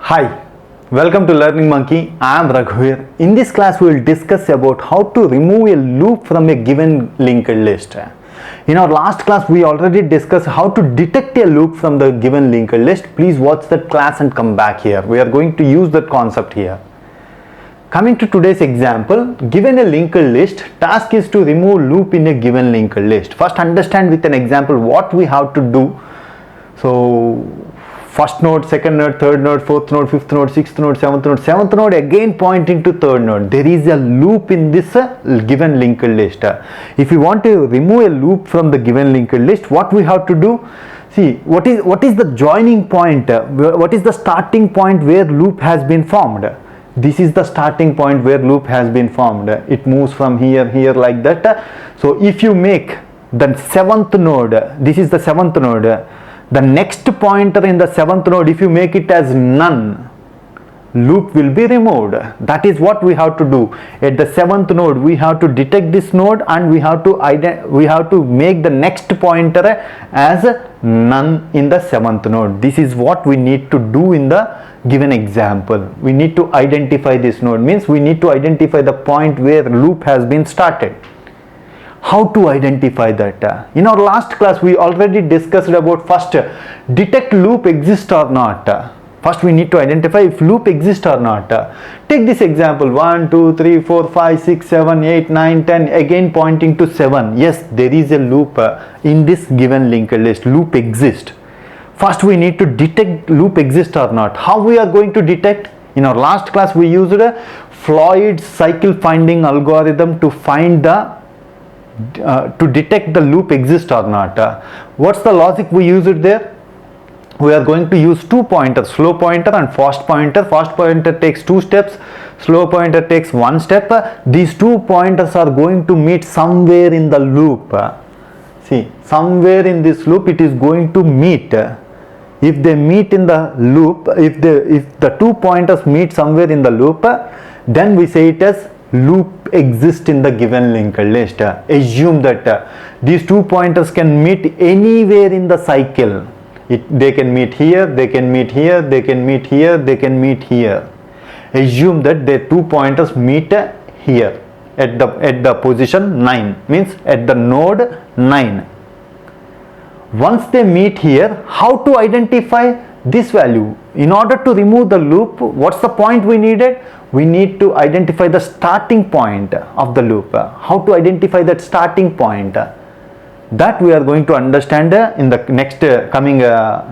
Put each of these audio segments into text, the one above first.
Hi, welcome to Learning Monkey. I am Raghuveer. In this class, we will discuss about how to remove a loop from a given linked list. In our last class, we already discussed how to detect a loop from the given linked list. Please watch that class and come back here. We are going to use that concept here. Coming to today's example, given a linked list, task is to remove loop in a given linked list. First, understand with an example what we have to do. So, first node, second node, third node, fourth node, fifth node, sixth node, seventh node again pointing to third node. There is a loop in this given linked list. If you want to remove a loop from the given linked list, what we have to do? See, what is the joining point? What is the starting point where loop has been formed? This is the starting point where loop has been formed. It moves from here like that. So if you make the seventh node, this is the seventh node, the next pointer in the seventh node, if you make it as none, loop will be removed. That is what we have to do. At the seventh node, we have to detect this node and we have to make the next pointer as none in the seventh node. This is what we need to do in the given example. We need to identify this node, means we need to identify the point where loop has been started. How to identify that? In our last class, we already discussed about first detect loop exists or not. First, we need to identify if loop exists or not. Take this example 1, 2, 3, 4, 5, 6, 7, 8, 9, 10, again pointing to 7. Yes, there is a loop in this given linked list. Loop exists. First, we need to detect loop exists or not. How we are going to detect? In our last class, we used a Floyd cycle finding algorithm to find the to detect the loop exists or not. What's the logic we used there? We are going to use two pointers, slow pointer and fast pointer. Fast pointer takes 2 steps, slow pointer takes 1 step. These 2 pointers are going to meet somewhere in the loop. See, somewhere in this loop it is going to meet. If they meet in the loop, if the 2 pointers meet somewhere in the loop, then we say it as loop exists in the given linked list. Assume that these 2 pointers can meet anywhere in the cycle. They can meet here, they can meet here, they can meet here, they can meet here. Assume that the 2 pointers meet here at the position 9, means at the node 9. Once they meet here, how to identify this value? In order to remove the loop, what's the point we needed? We need to identify the starting point of the loop. How to identify that starting point? That we are going to understand in the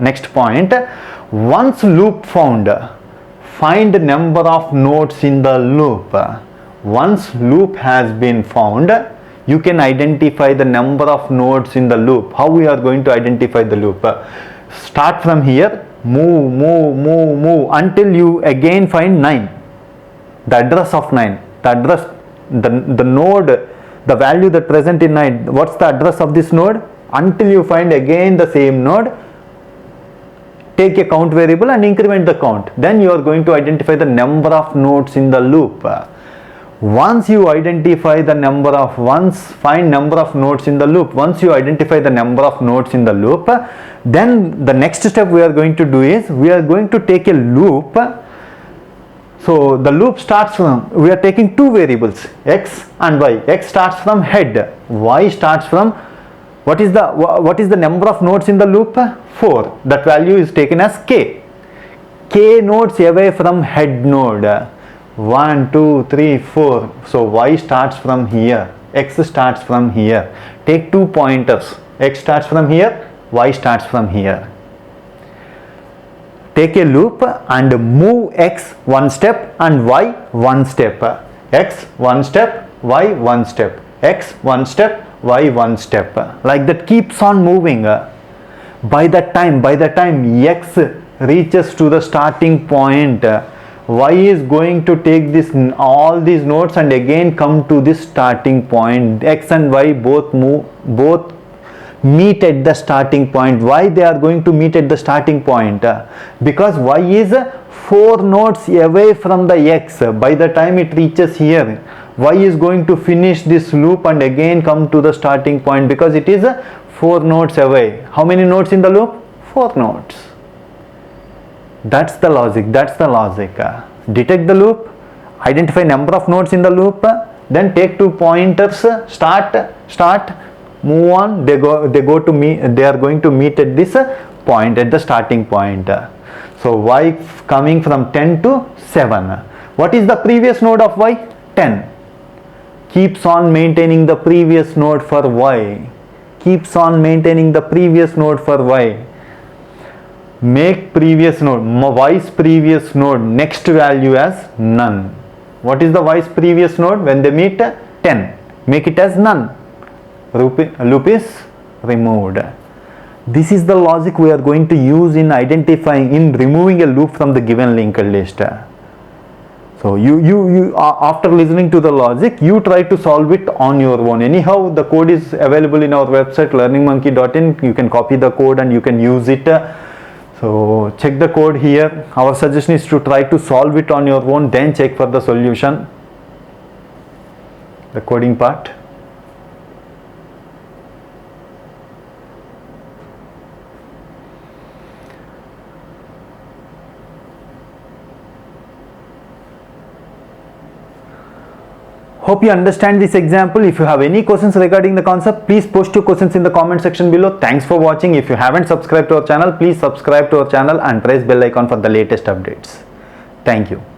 next point. Once loop found, find the number of nodes in the loop. Once loop has been found, you can identify the number of nodes in the loop. How we are going to identify the loop? Start from here, move until you again find 9. The address of 9, the node, the value that present in 9, what's the address of this node? Until you find again the same node, take a count variable and increment the count. Then you are going to identify the number of nodes in the loop. Once you identify the find number of nodes in the loop. Once you identify the number of nodes in the loop, then the next step we are going to do is, we are going to take a loop. So the loop starts from, we are taking 2 variables, x and y. X starts from head, y starts from, what is the number of nodes in the loop? 4. That value is taken as k. K nodes away from head node. 1, 2, 3, 4. So y starts from here, x starts from here. Take 2 pointers, x starts from here, y starts from here. Take a loop and move x 1 step and y 1 step. X 1 step, y 1 step. X 1 step, y 1 step. Like that keeps on moving. By the time x reaches to the starting point, y is going to take all these nodes and again come to this starting point. X and y both meet at the starting point. Why they are going to meet at the starting point? Because y is 4 nodes away from the x. By the time it reaches here, y is going to finish this loop and again come to the starting point, because it is 4 nodes away. How many nodes in the loop? 4 nodes. That's the logic. Detect the loop, identify number of nodes in the loop, then take two pointers, start, move on. They are going to meet at this point, at the starting point. So y coming from 10 to 7. What is the previous node of y? 10. Keeps on maintaining the previous node for y. Make previous node, y's previous node, next value as none. What is the y's previous node? When they meet 10, make it as none. Loop is removed. This is the logic we are going to use in removing a loop from the given linked list. So you after listening to the logic, you try to solve it on your own. Anyhow, the code is available in our website learningmonkey.in. You can copy the code and you can use it. So check the code here. Our suggestion is to try to solve it on your own, then check for the solution, the coding part. Hope you understand this example. If you have any questions regarding the concept, please post your questions in the comment section below. Thanks for watching. If you haven't subscribed to our channel, please subscribe to our channel and press bell icon for the latest updates. Thank you.